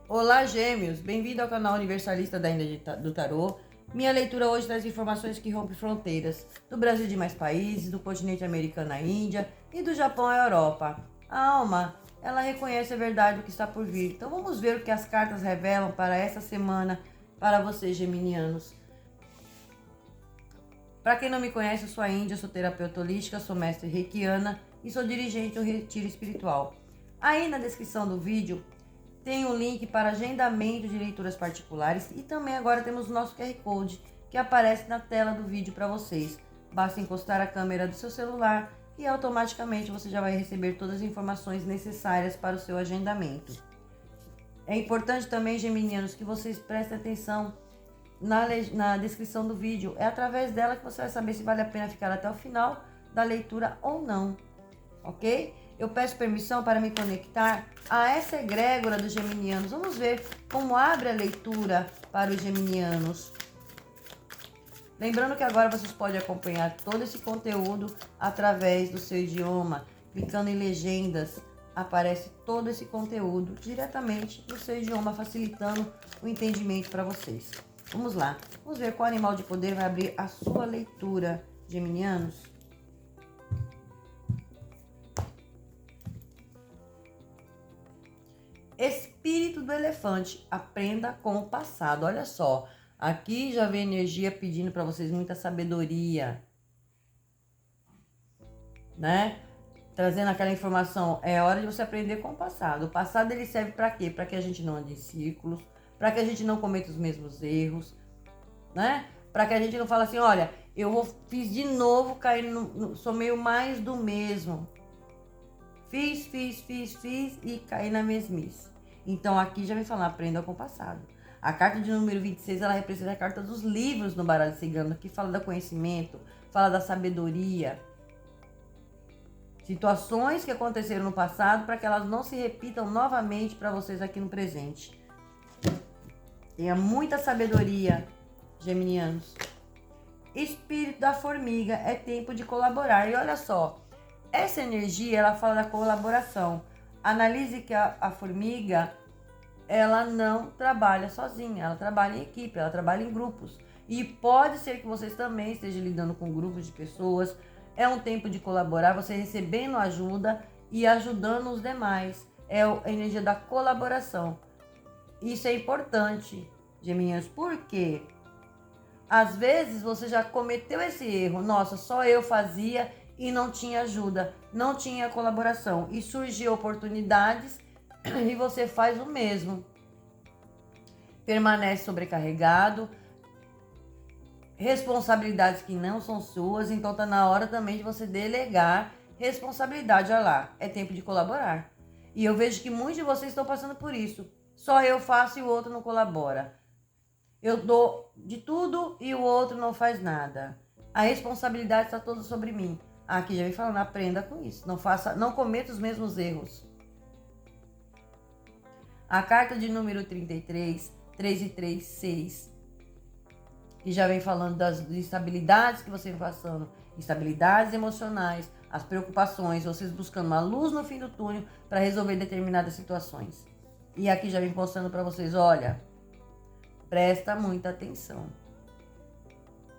Olá, gêmeos! Bem-vindo ao canal Universalista da Índia do Tarô. Minha leitura hoje traz informações que rompem fronteiras do Brasil e de mais países, do continente americano à Índia e do Japão à Europa. A alma, ela reconhece a verdade do que está por vir. Então vamos ver o que as cartas revelam para essa semana para vocês, geminianos. Para quem não me conhece, eu sou a Índia, sou terapeuta holística, sou mestre reikiana e sou dirigente do Retiro Espiritual. Aí na descrição do vídeo tem um link para agendamento de leituras particulares e também agora temos o nosso QR Code que aparece na tela do vídeo para vocês. Basta encostar a câmera do seu celular e automaticamente você já vai receber todas as informações necessárias para o seu agendamento. É importante também, geminianos, que vocês prestem atenção na descrição do vídeo. É através dela que você vai saber se vale a pena ficar até o final da leitura ou não, ok? Eu peço permissão para me conectar a essa egrégora dos geminianos. Vamos ver como abre a leitura para os geminianos. Lembrando que agora vocês podem acompanhar todo esse conteúdo através do seu idioma. Clicando em legendas, aparece todo esse conteúdo diretamente no seu idioma, facilitando o entendimento para vocês. Vamos lá. Vamos ver qual animal de poder vai abrir a sua leitura, geminianos. Espírito do elefante, aprenda com o passado. Olha só, aqui já vem energia pedindo para vocês muita sabedoria, né? Trazendo aquela informação, é hora de você aprender com o passado. O passado ele serve para quê? Para que a gente não ande em círculos, para que a gente não cometa os mesmos erros, né? Para que a gente não fale assim, olha, fiz de novo, sou meio mais do mesmo. Fiz e caí na mesmice. Então aqui já vem falar, aprenda com o passado. A carta de número 26, ela representa a carta dos livros no baralho cigano, que fala do conhecimento, fala da sabedoria. Situações que aconteceram no passado para que elas não se repitam novamente para vocês aqui no presente. Tenha muita sabedoria, geminianos. Espírito da formiga, é tempo de colaborar. E olha só, essa energia, ela fala da colaboração. Analise que a formiga, ela não trabalha sozinha, ela trabalha em equipe, ela trabalha em grupos. E pode ser que vocês também estejam lidando com grupos de pessoas. É um tempo de colaborar, você recebendo ajuda e ajudando os demais. É a energia da colaboração. Isso é importante, geminianos, porque às vezes você já cometeu esse erro. Nossa, só eu fazia e não tinha ajuda, não tinha colaboração. E surgiu oportunidades e você faz o mesmo. Permanece sobrecarregado, responsabilidades que não são suas, então tá na hora também de você delegar responsabilidade. Olha lá, é tempo de colaborar. E eu vejo que muitos de vocês estão passando por isso. Só eu faço e o outro não colabora. Eu dou de tudo e o outro não faz nada. A responsabilidade está toda sobre mim. Aqui já vem falando, aprenda com isso. Não cometa os mesmos erros. A carta de número 33, 3 e 3, 6. Que já vem falando das instabilidades que você vem passando. Instabilidades emocionais, as preocupações, vocês buscando uma luz no fim do túnel para resolver determinadas situações. E aqui já vem mostrando para vocês, olha, presta muita atenção,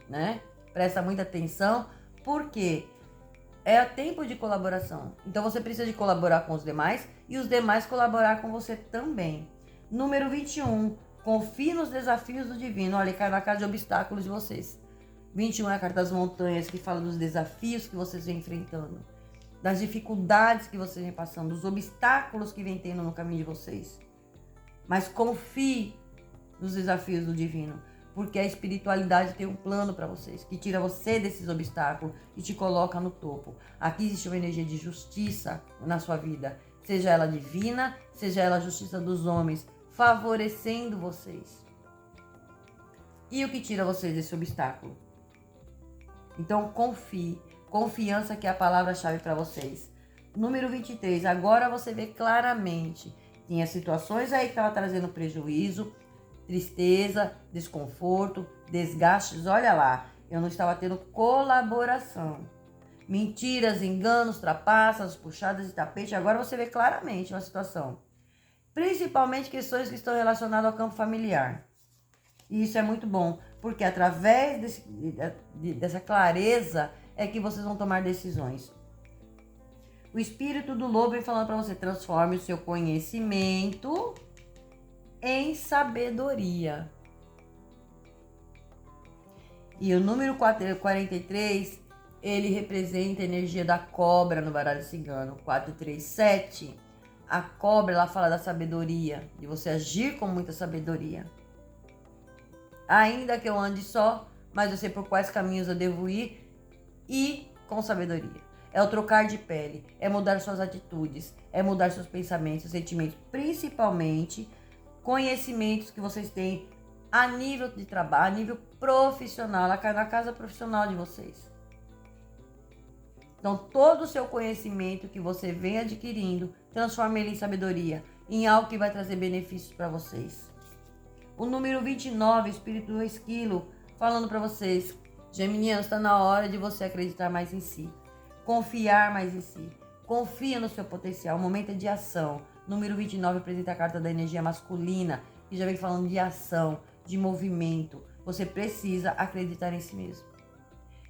né? Presta muita atenção, porque é tempo de colaboração. Então você precisa de colaborar com os demais e os demais colaborar com você também. Número 21, confie nos desafios do divino. Olha, cai na casa de obstáculos de vocês. 21 é a carta das montanhas, que fala dos desafios que vocês vêm enfrentando, das dificuldades que vocês vêm passando, dos obstáculos que vêm tendo no caminho de vocês. Mas confie nos desafios do divino, porque a espiritualidade tem um plano para vocês, que tira você desses obstáculos e te coloca no topo. Aqui existe uma energia de justiça na sua vida, seja ela divina, seja ela a justiça dos homens, favorecendo vocês. E o que tira vocês desse obstáculo? Então confie, confiança que é a palavra-chave para vocês. Número 23, agora você vê claramente, tinha situações aí que estavam trazendo prejuízo, tristeza, desconforto, desgastes. Olha lá, eu não estava tendo colaboração. Mentiras, enganos, trapaças, puxadas de tapete. Agora você vê claramente uma situação. Principalmente questões que estão relacionadas ao campo familiar. E isso é muito bom, porque através dessa clareza é que vocês vão tomar decisões. O espírito do lobo vem falando para você, transforme o seu conhecimento em sabedoria. E o número 43, ele representa a energia da cobra no baralho cigano. 437, a cobra, ela fala da sabedoria, de você agir com muita sabedoria. Ainda que eu ande só, mas eu sei por quais caminhos eu devo ir e com sabedoria. É o trocar de pele, é mudar suas atitudes, é mudar seus pensamentos, sentimentos, principalmente conhecimentos que vocês têm a nível de trabalho, a nível profissional, na casa profissional de vocês. Então, todo o seu conhecimento que você vem adquirindo, transforme ele em sabedoria, em algo que vai trazer benefícios para vocês. O número 29, espírito do esquilo, falando para vocês, geminianos, está na hora de você acreditar mais em si, confiar mais em si, confia no seu potencial, o momento é de ação. Número 29 representa a carta da energia masculina, que já vem falando de ação, de movimento. Você precisa acreditar em si mesmo.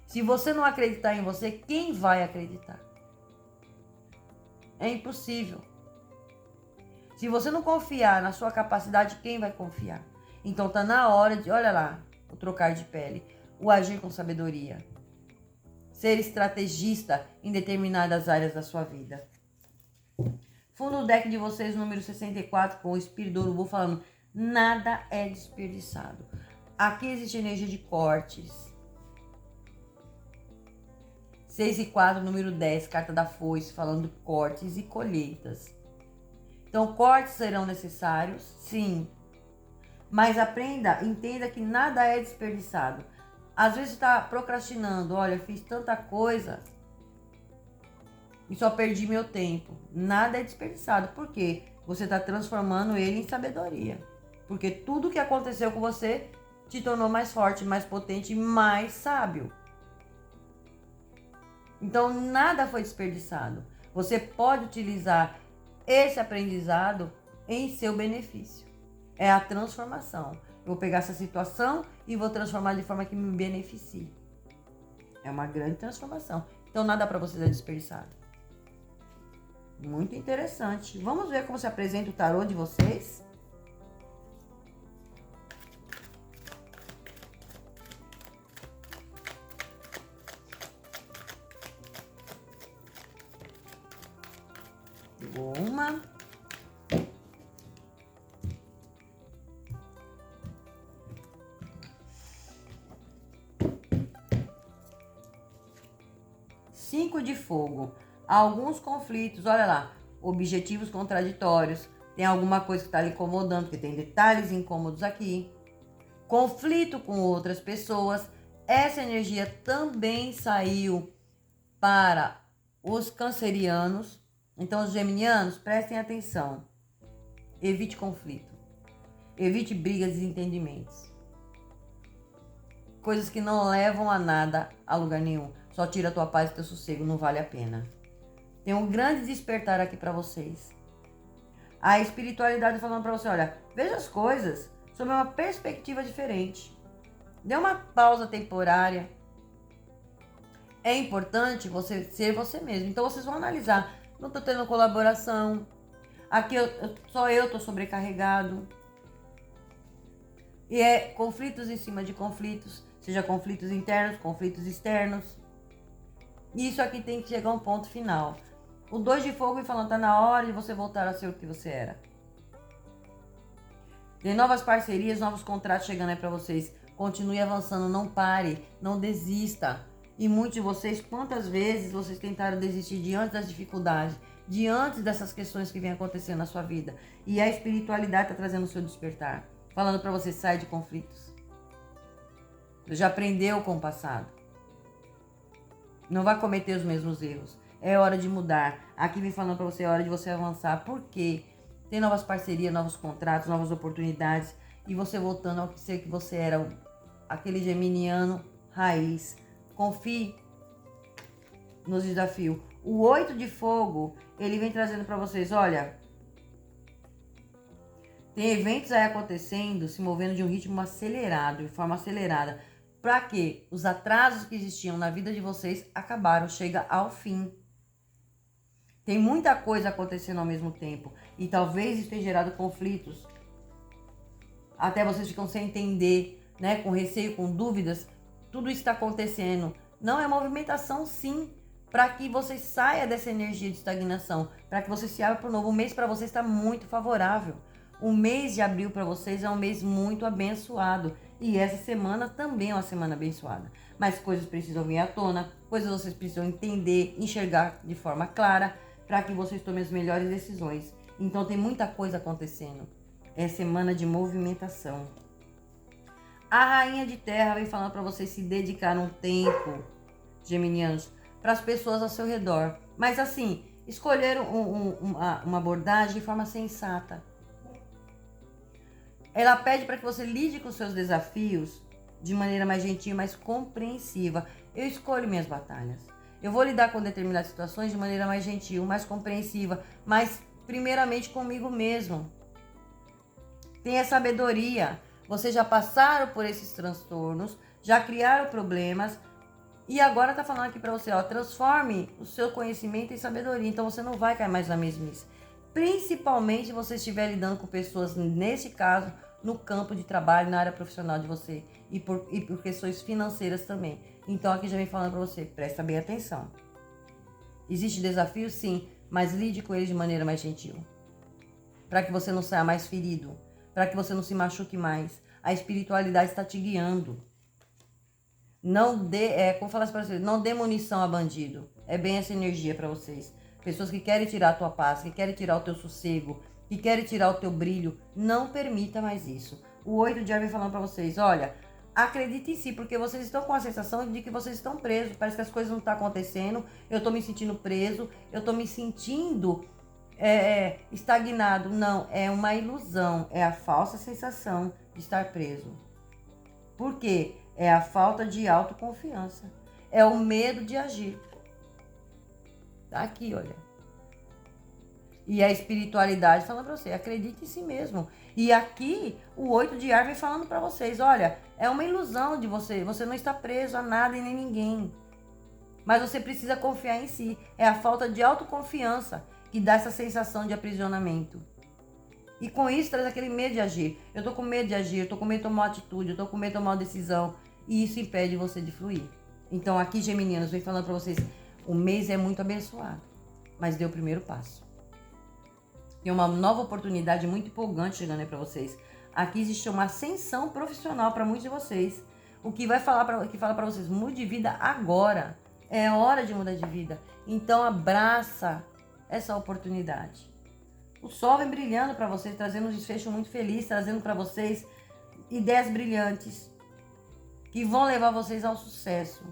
Se você não acreditar em você, quem vai acreditar? É impossível. Se você não confiar na sua capacidade, quem vai confiar? Então tá na hora de, olha lá, o trocar de pele, o agir com sabedoria. Ser estrategista em determinadas áreas da sua vida. Fundo do deck de vocês, número 64, com o espírito do urubu falando, nada é desperdiçado. Aqui existe energia de cortes. 6 e 4, número 10, carta da foice, falando de cortes e colheitas. Então, cortes serão necessários, sim. Mas entenda que nada é desperdiçado. Às vezes você está procrastinando, olha, fiz tanta coisa e só perdi meu tempo. Nada é desperdiçado. Por quê? Você está transformando ele em sabedoria. Porque tudo que aconteceu com você te tornou mais forte, mais potente, mais sábio. Então, nada foi desperdiçado. Você pode utilizar esse aprendizado em seu benefício. É a transformação. Eu vou pegar essa situação e vou transformar de forma que me beneficie. É uma grande transformação. Então, nada para vocês é desperdiçado. Muito interessante. Vamos ver como se apresenta o tarô de vocês? Uma. Cinco de fogo. Alguns conflitos, olha lá, objetivos contraditórios. Tem alguma coisa que está lhe incomodando, porque tem detalhes incômodos aqui. Conflito com outras pessoas. Essa energia também saiu para os cancerianos. Então, os geminianos, prestem atenção. Evite conflito. Evite brigas e desentendimentos. Coisas que não levam a nada, a lugar nenhum. Só tira a tua paz e teu sossego, não vale a pena. Tem um grande despertar aqui para vocês. A espiritualidade falando para você, olha, veja as coisas sob uma perspectiva diferente. Dê uma pausa temporária. É importante você ser você mesmo. Então, vocês vão analisar. Não estou tendo colaboração. Aqui só eu estou sobrecarregado. E é conflitos em cima de conflitos. Seja conflitos internos, conflitos externos. Isso aqui tem que chegar a um ponto final. O 2 de fogo vem falando, tá na hora de você voltar a ser o que você era. Tem novas parcerias, novos contratos chegando aí para vocês. Continue avançando, não pare, não desista. E muitos de vocês, quantas vezes vocês tentaram desistir diante das dificuldades, diante dessas questões que vem acontecendo na sua vida. E a espiritualidade está trazendo o seu despertar. Falando para você, sai de conflitos. Você já aprendeu com o passado. Não vai cometer os mesmos erros. É hora de mudar. Aqui vem falando para você, é hora de você avançar. Por quê? Tem novas parcerias, novos contratos, novas oportunidades. E você voltando ao que ser que você era. Aquele geminiano raiz. Confie nos desafios. O 8 de fogo, ele vem trazendo para vocês, olha, Tem eventos aí acontecendo, se movendo de um ritmo acelerado, de forma acelerada. Para que os atrasos que existiam na vida de vocês acabaram, chega ao fim. Tem muita coisa acontecendo ao mesmo tempo. E talvez isso tenha gerado conflitos. Até vocês ficam sem entender, né? Com receio, com dúvidas. Tudo isso está acontecendo. Não, é movimentação sim. Para que você saia dessa energia de estagnação. Para que você se abra para o novo. O mês para vocês está muito favorável. O mês de abril para vocês é um mês muito abençoado. E essa semana também é uma semana abençoada. Mas coisas precisam vir à tona. Coisas vocês precisam entender, enxergar de forma clara. Para que vocês tomem as melhores decisões. Então tem muita coisa acontecendo. É semana de movimentação. A Rainha de Terra vem falando para vocês se dedicar um tempo, geminianos, para as pessoas ao seu redor. Mas assim, escolher uma abordagem de forma sensata. Ela pede para que você lide com seus desafios de maneira mais gentil, mais compreensiva. Eu escolho minhas batalhas. Eu vou lidar com determinadas situações de maneira mais gentil, mais compreensiva, mas primeiramente comigo mesmo. Tenha sabedoria. Vocês já passaram por esses transtornos, já criaram problemas e agora tá falando aqui para você, ó, transforme o seu conhecimento em sabedoria. Então você não vai cair mais na mesmice. Principalmente se você estiver lidando com pessoas, nesse caso, no campo de trabalho, na área profissional de você e por questões financeiras também. Então aqui já vem falando para você, presta bem atenção. Existe desafio? Sim, mas lide com eles de maneira mais gentil. Para que você não saia mais ferido, para que você não se machuque mais. A espiritualidade está te guiando. Não dê, como falar para vocês, não dê munição a bandido. É bem essa energia para vocês. Pessoas que querem tirar a tua paz, que querem tirar o teu sossego, que querem tirar o teu brilho, não permita mais isso. O 8 de ar vem falando para vocês, olha, acredite em si, porque vocês estão com a sensação de que vocês estão presos, parece que as coisas não estão acontecendo, eu estou me sentindo preso, eu estou me sentindo estagnado. Não, é uma ilusão, é a falsa sensação de estar preso. Por quê? É a falta de autoconfiança, é o medo de agir. Tá aqui, olha. E a espiritualidade falando para você, acredite em si mesmo. E aqui, o 8 de ar vem falando para vocês, olha, é uma ilusão de você não está preso a nada e nem ninguém. Mas você precisa confiar em si. É a falta de autoconfiança que dá essa sensação de aprisionamento. E com isso traz aquele medo de agir. Eu tô com medo de agir, eu tô com medo de tomar uma atitude, eu tô com medo de tomar uma decisão. E isso impede você de fluir. Então aqui, geminianos, vem falando para vocês, o mês é muito abençoado, mas dê o primeiro passo. Tem uma nova oportunidade muito empolgante chegando aí para vocês. Aqui existe uma ascensão profissional para muitos de vocês. O que fala para vocês, mude de vida agora. É hora de mudar de vida. Então abraça essa oportunidade. O sol vem brilhando para vocês, trazendo um desfecho muito feliz, trazendo para vocês ideias brilhantes que vão levar vocês ao sucesso.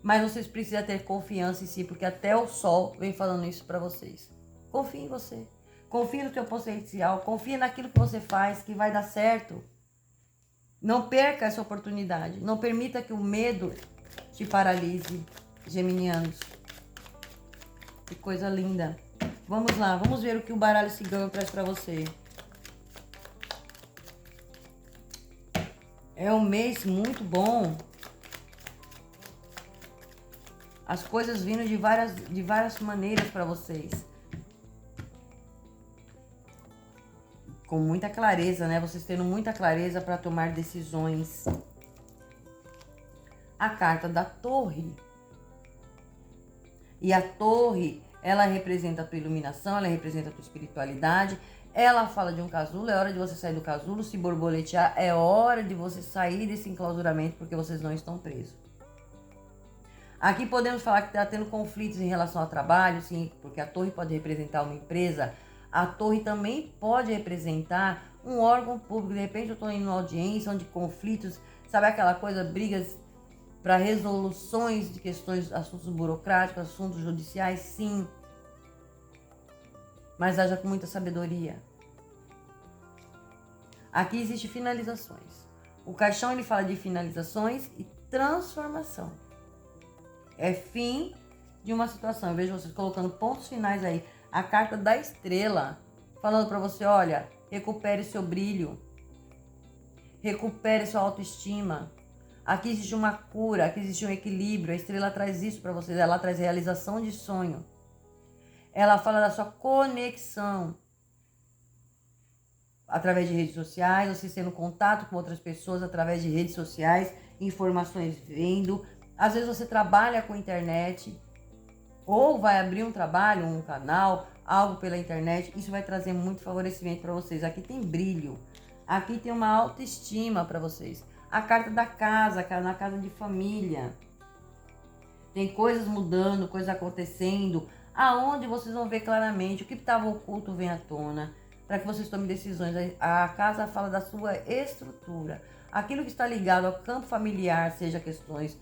Mas vocês precisam ter confiança em si, porque até o sol vem falando isso para vocês. Confie em você. Confie no seu potencial. Confie naquilo que você faz, que vai dar certo. Não perca essa oportunidade. Não permita que o medo te paralise, geminianos. Que coisa linda. Vamos lá, vamos ver o que o baralho cigano traz para você. É um mês muito bom. As coisas vindo de várias maneiras para vocês. Com muita clareza, né? Vocês tendo muita clareza para tomar decisões. A carta da torre. E a torre, ela representa a tua iluminação, ela representa a tua espiritualidade. Ela fala de um casulo, é hora de você sair do casulo, se borboletear, é hora de você sair desse enclausuramento, porque vocês não estão presos. Aqui podemos falar que está tendo conflitos em relação ao trabalho, sim, porque a torre pode representar uma empresa. A torre também pode representar um órgão público. De repente eu estou em uma audiência onde conflitos, sabe aquela coisa, brigas para resoluções de questões, assuntos burocráticos, assuntos judiciais, sim. Mas haja com muita sabedoria. Aqui existe finalizações. O caixão ele fala de finalizações e transformação. É fim de uma situação. Eu vejo vocês colocando pontos finais aí. A carta da estrela falando para você, olha, recupere seu brilho, recupere sua autoestima. Aqui existe uma cura, aqui existe um equilíbrio. A estrela traz isso para vocês, ela traz realização de sonho. Ela fala da sua conexão através de redes sociais, você tendo contato com outras pessoas através de redes sociais, informações vindo. Às vezes você trabalha com internet ou vai abrir um trabalho, um canal, algo pela internet. Isso vai trazer muito favorecimento para vocês. Aqui tem brilho, aqui tem uma autoestima para vocês. A carta da casa, na casa de família. Tem coisas mudando, coisas acontecendo, aonde vocês vão ver claramente o que estava oculto vem à tona, para que vocês tomem decisões. A casa fala da sua estrutura. Aquilo que está ligado ao campo familiar, seja questões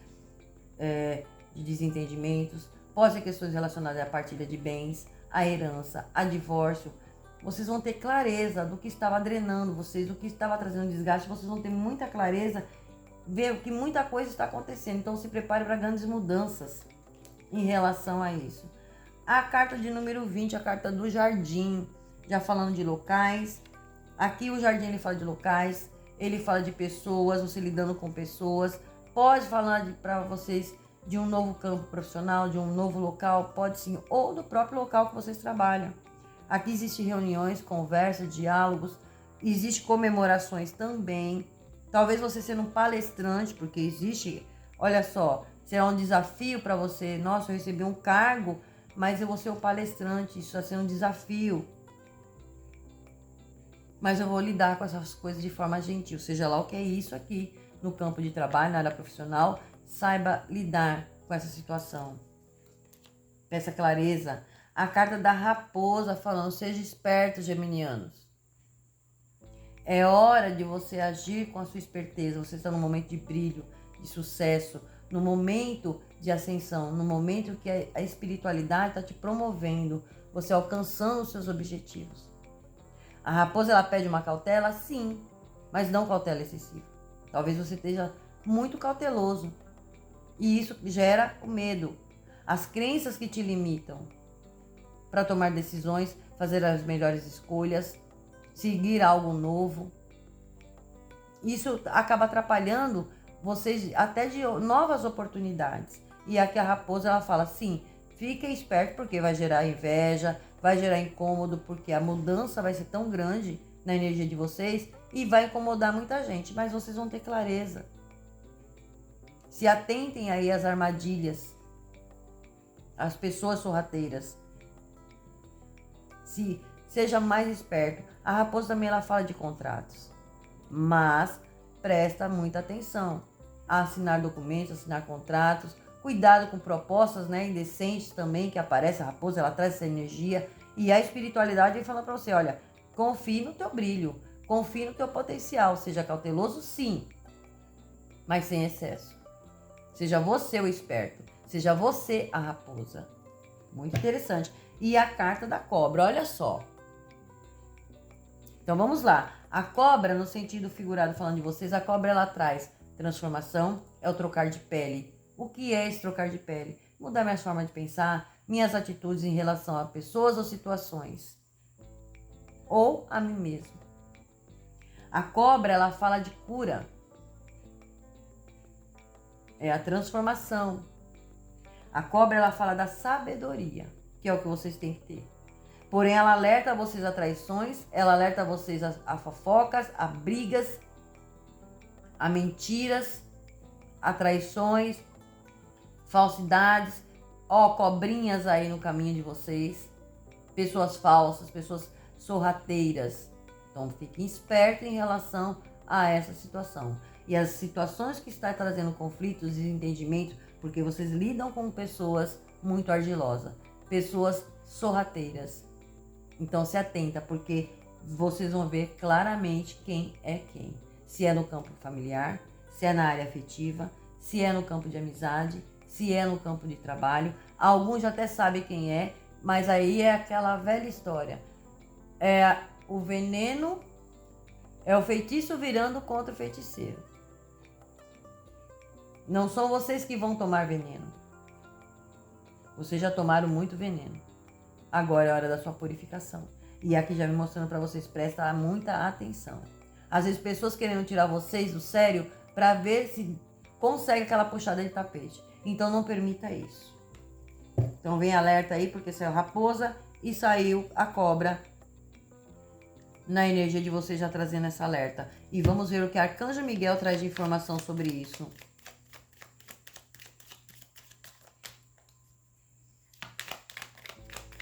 de desentendimentos, pode ser questões relacionadas à partilha de bens, à herança, a divórcio. Vocês vão ter clareza do que estava drenando vocês, do que estava trazendo desgaste. Vocês vão ter muita clareza, ver que muita coisa está acontecendo. Então se prepare para grandes mudanças em relação a isso. A carta de número 20, a carta do jardim, já falando de locais. Aqui o jardim ele fala de locais, ele fala de pessoas, você lidando com pessoas. Pode falar para vocês de um novo campo profissional, de um novo local, pode sim, ou do próprio local que vocês trabalham. Aqui existem reuniões, conversas, diálogos, existem comemorações também. Talvez você sendo um palestrante, porque existe, olha só, será um desafio para você. Nossa, eu recebi um cargo, mas eu vou ser um palestrante, isso está sendo um desafio. Mas eu vou lidar com essas coisas de forma gentil, seja lá o que é isso aqui no campo de trabalho, na área profissional, saiba lidar com essa situação. Peça clareza. A carta da raposa falando, seja esperto, geminianos. É hora de você agir com a sua esperteza. Você está num momento de brilho, de sucesso, no momento de ascensão, no momento que a espiritualidade está te promovendo, você alcançando os seus objetivos. A raposa, ela pede uma cautela? Sim, mas não cautela excessiva. Talvez você esteja muito cauteloso e isso gera o medo, as crenças que te limitam para tomar decisões, fazer as melhores escolhas, seguir algo novo. Isso acaba atrapalhando vocês até de novas oportunidades. E aqui a raposa, ela fala, sim, fiquem espertos porque vai gerar inveja, vai gerar incômodo, porque a mudança vai ser tão grande na energia de vocês e vai incomodar muita gente, mas vocês vão ter clareza. Se atentem aí às armadilhas, às pessoas sorrateiras. Seja mais esperto. A raposa também ela fala de contratos, mas presta muita atenção a assinar documentos, assinar contratos. Cuidado com propostas, indecentes também que aparece. A raposa ela traz essa energia e a espiritualidade vem falando para você, olha, confie no teu brilho, confie no teu potencial, seja cauteloso sim, mas sem excesso. Seja você o esperto, seja você a raposa. Muito interessante. E a carta da cobra, olha só. Então vamos lá. A cobra, no sentido figurado falando de vocês, a cobra ela traz transformação, é o trocar de pele. O que é esse trocar de pele? Mudar minha forma de pensar, minhas atitudes em relação a pessoas ou situações. Ou a mim mesmo. A cobra, ela fala de cura. É a transformação. A cobra, ela fala da sabedoria, que é o que vocês têm que ter. Porém, ela alerta vocês a traições, ela alerta vocês a fofocas, a brigas, a mentiras, a traições, falsidades, cobrinhas aí no caminho de vocês, pessoas falsas, pessoas sorrateiras. Então, fiquem espertos em relação a essa situação. E as situações que estão trazendo conflitos e desentendimentos, porque vocês lidam com pessoas muito argilosas, pessoas sorrateiras. Então se atenta, porque vocês vão ver claramente quem é quem. Se é no campo familiar, se é na área afetiva, se é no campo de amizade, se é no campo de trabalho. Alguns já até sabem quem é, mas aí é aquela velha história. É o veneno, é o feitiço virando contra o feiticeiro. Não são vocês que vão tomar veneno. Vocês já tomaram muito veneno. Agora é a hora da sua purificação. E aqui já me mostrando para vocês, presta muita atenção. Às vezes pessoas querendo tirar vocês do sério para ver se consegue aquela puxada de tapete. Então não permita isso. Então vem alerta aí, porque saiu raposa e saiu a cobra na energia de vocês, já trazendo essa alerta. E vamos ver o que Arcanjo Miguel traz de informação sobre isso.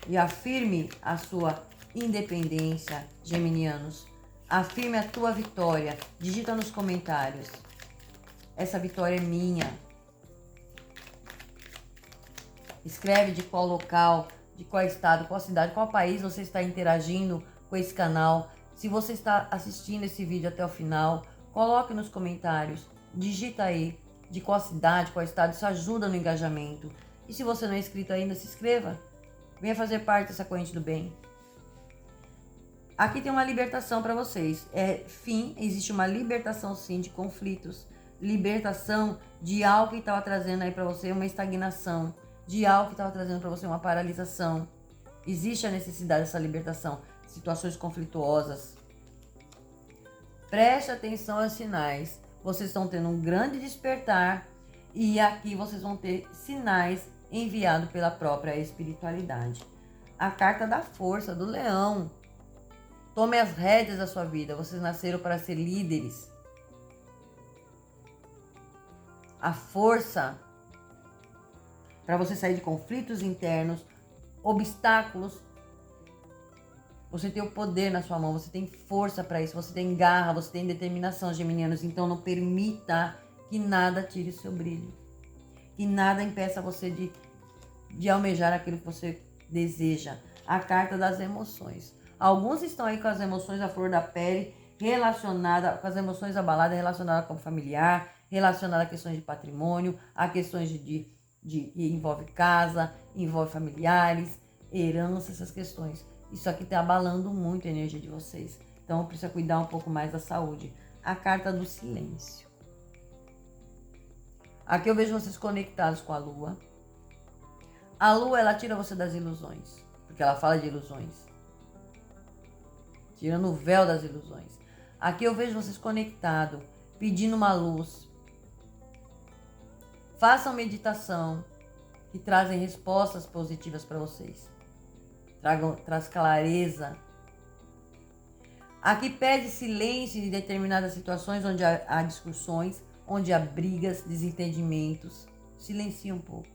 E afirme a sua independência, geminianos. Afirme a tua vitória. Digita nos comentários. Essa vitória é minha. Escreve de qual local, de qual estado, qual cidade, qual país você está interagindo com esse canal. Se você está assistindo esse vídeo até o final, coloque nos comentários. Digita aí de qual cidade, qual estado. Isso ajuda no engajamento. E se você não é inscrito ainda, se inscreva. Venha fazer parte dessa corrente do bem. Aqui tem uma libertação para vocês. Existe uma libertação sim de conflitos. Libertação de algo que estava trazendo aí para você uma estagnação. De algo que estava trazendo para você uma paralisação. Existe a necessidade dessa libertação. Situações conflituosas. Preste atenção aos sinais. Vocês estão tendo um grande despertar. E aqui vocês vão ter sinais enviado pela própria espiritualidade. A carta da força do leão. Tome as rédeas da sua vida. Vocês nasceram para ser líderes. A força para você sair de conflitos internos, obstáculos. Você tem o poder na sua mão, você tem força para isso, você tem garra, você tem determinação, geminianos. Então não permita que nada tire o seu brilho. Que nada impeça você de almejar aquilo que você deseja. A carta das emoções. Alguns estão aí com as emoções à flor da pele, relacionada com as emoções abaladas, relacionadas com o familiar, relacionadas a questões de patrimônio, a questões que envolve casa, envolve familiares, herança, essas questões. Isso aqui está abalando muito a energia de vocês. Então precisa cuidar um pouco mais da saúde. A carta do silêncio. Aqui eu vejo vocês conectados com a lua. A lua, ela tira você das ilusões, porque ela fala de ilusões. Tirando o véu das ilusões. Aqui eu vejo vocês conectados, pedindo uma luz. Façam meditação que trazem respostas positivas para vocês. Traz clareza. Aqui pede silêncio em determinadas situações onde há discussões, onde há brigas, desentendimentos. Silencie um pouco.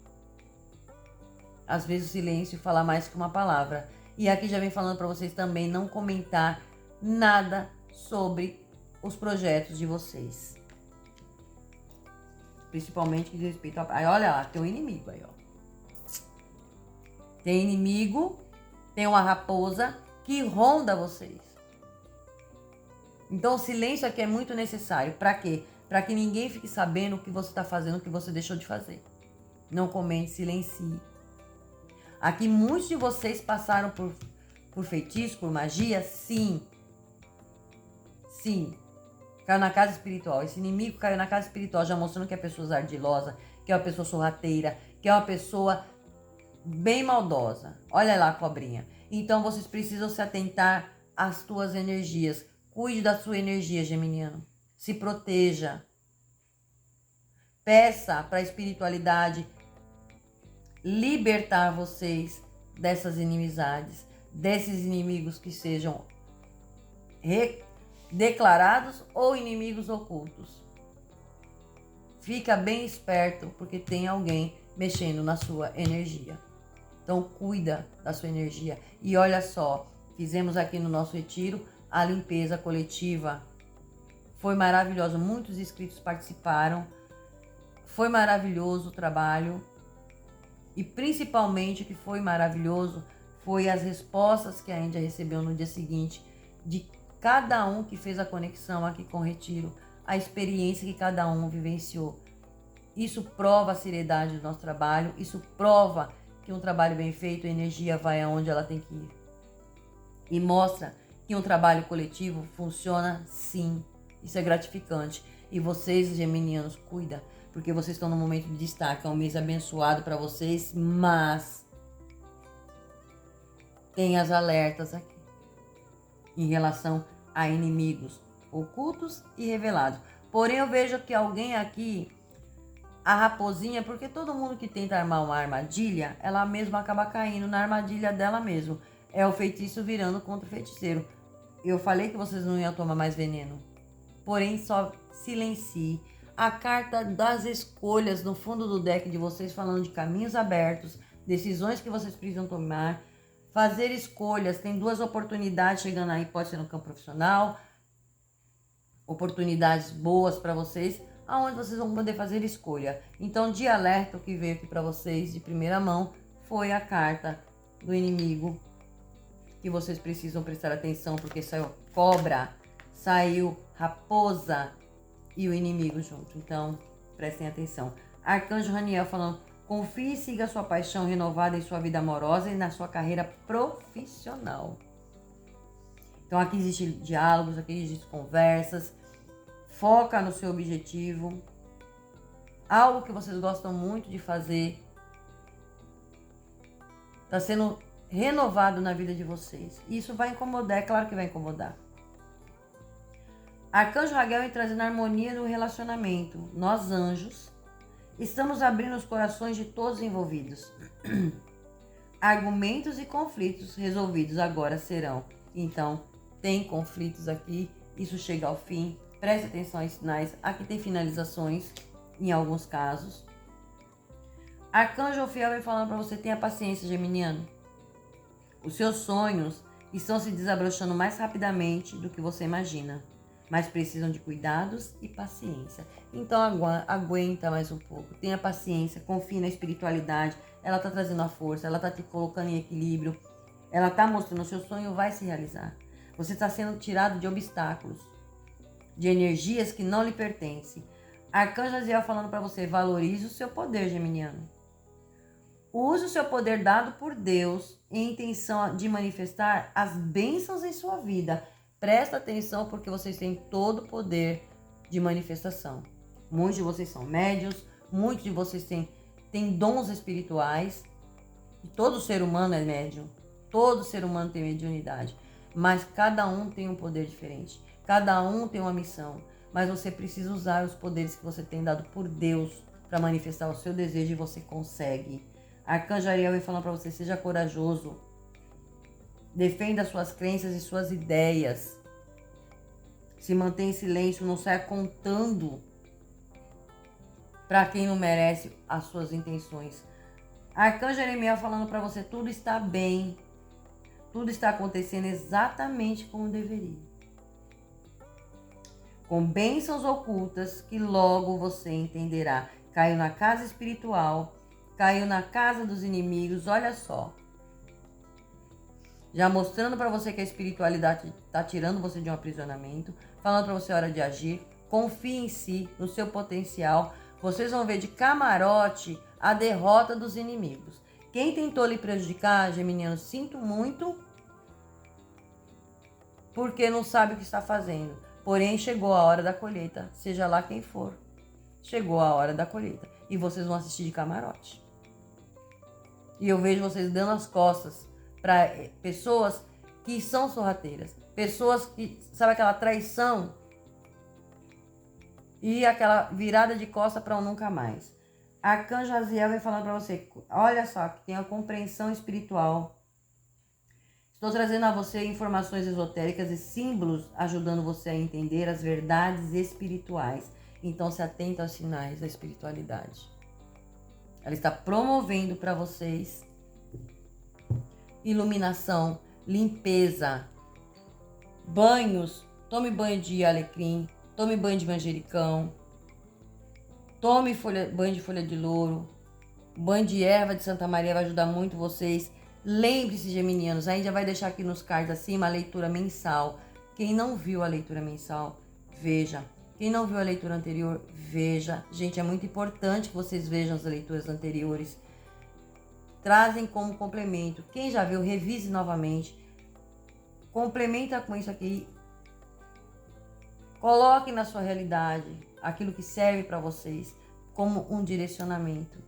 Às vezes o silêncio fala mais que uma palavra. E aqui já vem falando para vocês também não comentar nada sobre os projetos de vocês. Principalmente que diz respeito a... Aí, olha lá, tem um inimigo aí, ó. Tem inimigo, tem uma raposa que ronda vocês. Então o silêncio aqui é muito necessário. Para quê? Para que ninguém fique sabendo o que você está fazendo, o que você deixou de fazer. Não comente, silencie. Aqui muitos de vocês passaram por feitiço, por magia? Sim. Sim. Caiu na casa espiritual. Esse inimigo caiu na casa espiritual, já mostrando que é pessoa ardilosa, que é uma pessoa sorrateira, que é uma pessoa bem maldosa. Olha lá a cobrinha. Então vocês precisam se atentar às suas energias. Cuide da sua energia, geminiano. Se proteja. Peça para a espiritualidade libertar vocês dessas inimizades, desses inimigos que sejam declarados ou inimigos ocultos. Fica bem esperto, porque tem alguém mexendo na sua energia. Então cuida da sua energia. E olha só, fizemos aqui no nosso retiro a limpeza coletiva. Foi maravilhoso, muitos inscritos participaram. Foi maravilhoso o trabalho. E principalmente o que foi maravilhoso foi as respostas que a Índia recebeu no dia seguinte de cada um que fez a conexão aqui com o retiro, a experiência que cada um vivenciou. Isso prova a seriedade do nosso trabalho, isso prova que um trabalho bem feito, a energia vai aonde ela tem que ir. E mostra que um trabalho coletivo funciona sim. Isso é gratificante. E vocês, geminianos, cuida, porque vocês estão num momento de destaque. É um mês abençoado para vocês, mas tem as alertas aqui. em relação a inimigos ocultos e revelados. Porém, eu vejo que alguém aqui, a raposinha, porque todo mundo que tenta armar uma armadilha, ela mesma acaba caindo na armadilha dela mesma. É o feitiço virando contra o feiticeiro. Eu falei que vocês não iam tomar mais veneno. Porém, só silencie. A carta das escolhas no fundo do deck de vocês, falando de caminhos abertos, decisões que vocês precisam tomar, fazer escolhas. Tem 2 oportunidades chegando aí, pode ser no campo profissional, oportunidades boas para vocês, aonde vocês vão poder fazer escolha. Então, de alerta, o que veio aqui para vocês de primeira mão foi a carta do inimigo, que vocês precisam prestar atenção, porque saiu cobra, saiu raposa e o inimigo junto. Então, prestem atenção. Arcanjo Raniel falando: confie e siga sua paixão renovada em sua vida amorosa e na sua carreira profissional. Então, aqui existem diálogos, aqui existem conversas. Foca no seu objetivo. Algo que vocês gostam muito de fazer está sendo renovado na vida de vocês. Isso vai incomodar, é claro que vai incomodar. Arcanjo Raguel trazendo harmonia no relacionamento. Nós, anjos, estamos abrindo os corações de todos os envolvidos. Argumentos e conflitos resolvidos agora serão. Então, tem conflitos aqui, isso chega ao fim. Preste atenção aos sinais. Aqui tem finalizações, em alguns casos. Arcanjo Fiel vem falando para você: tenha paciência, geminiano. Os seus sonhos estão se desabrochando mais rapidamente do que você imagina, mas precisam de cuidados e paciência. Então aguenta mais um pouco, tenha paciência, confie na espiritualidade. Ela está trazendo a força, ela está te colocando em equilíbrio, ela está mostrando o seu sonho vai se realizar. Você está sendo tirado de obstáculos, de energias que não lhe pertencem. Arcanjo Aziel falando para você: valorize o seu poder, geminiano. Use o seu poder dado por Deus em intenção de manifestar as bênçãos em sua vida. Presta atenção, porque vocês têm todo o poder de manifestação. Muitos de vocês são médiuns, muitos de vocês têm dons espirituais. E todo ser humano é médium. Todo ser humano tem mediunidade. Mas cada um tem um poder diferente. Cada um tem uma missão. Mas você precisa usar os poderes que você tem dado por Deus para manifestar o seu desejo, e você consegue. Arcanjo Ariel vem falando para você: seja corajoso. Defenda suas crenças e suas ideias. Se mantenha em silêncio, não saia contando para quem não merece as suas intenções. Arcanjo Jeremiel falando para você: tudo está bem. Tudo está acontecendo exatamente como deveria. Com bênçãos ocultas que logo você entenderá. Caiu na casa espiritual, caiu na casa dos inimigos, olha só. Já mostrando para você que a espiritualidade está tirando você de um aprisionamento, falando para você a hora de agir. Confie em si, no seu potencial. Vocês vão ver de camarote a derrota dos inimigos. Quem tentou lhe prejudicar, geminiano, sinto muito, porque não sabe o que está fazendo. Porém, chegou a hora da colheita, seja lá quem for. Chegou a hora da colheita. E vocês vão assistir de camarote. E eu vejo vocês dando as costas para pessoas que são sorrateiras. Pessoas que, sabe aquela traição? E aquela virada de costa para um nunca mais. Arcanjo Aziel vem falando para você: olha só, que tem a compreensão espiritual. Estou trazendo a você informações esotéricas e símbolos, ajudando você a entender as verdades espirituais. Então se atenta aos sinais da espiritualidade. Ela está promovendo para vocês iluminação, limpeza, banhos. Tome banho de alecrim, tome banho de manjericão, tome banho de folha de louro, banho de erva de Santa Maria vai ajudar muito vocês. Lembre-se, geminianos, a Índia vai deixar aqui nos cards acima a leitura mensal. Quem não viu a leitura mensal, veja. Quem não viu a leitura anterior, veja. Gente, é muito importante que vocês vejam as leituras anteriores. Trazem como complemento. Quem já viu, revise novamente. Complementa com isso aqui. Coloque na sua realidade aquilo que serve para vocês como um direcionamento.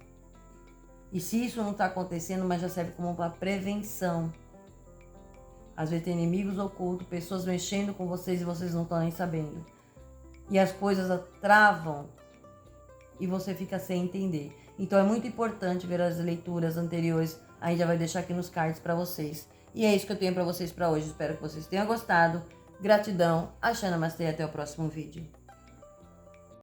E se isso não está acontecendo, mas já serve como uma prevenção. Às vezes tem inimigos ocultos, pessoas mexendo com vocês e vocês não estão nem sabendo. E as coisas travam e você fica sem entender. Então é muito importante ver as leituras anteriores. A gente já vai deixar aqui nos cards para vocês. E é isso que eu tenho para vocês para hoje. Espero que vocês tenham gostado. Gratidão. Axé Namastê. Até o próximo vídeo.